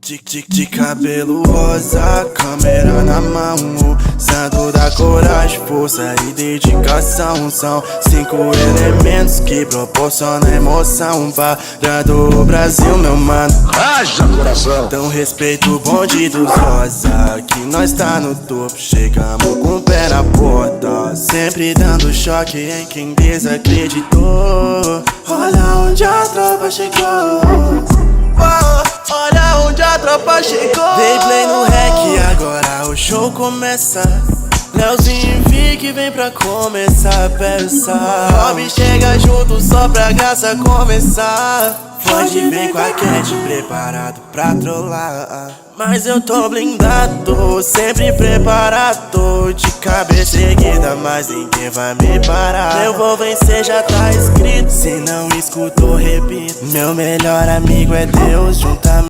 De cabelo rosa, câmera na mão, santo da coragem, força e dedicação. São 5 elementos que proporcionam emoção parando o Brasil, meu mano. Haja coração. Então respeito o bonde dos rosa, que nós tá no topo, chegamos com o pé na porta, sempre dando choque em quem desacreditou. Olha onde a tropa chegou, olha onde a tropa chegou. Dei play no rec, agora o show começa. Leozinho Vic vem pra começar a peça. Rob chega junto só pra graça começar. Pode vir com a Cat preparado pra trollar, mas eu tô blindado, sempre preparado. De cabeça erguida, mas ninguém vai me parar. Eu vou vencer, já tá escrito, se não escutou, repito. Meu melhor amigo é Deus, juntamente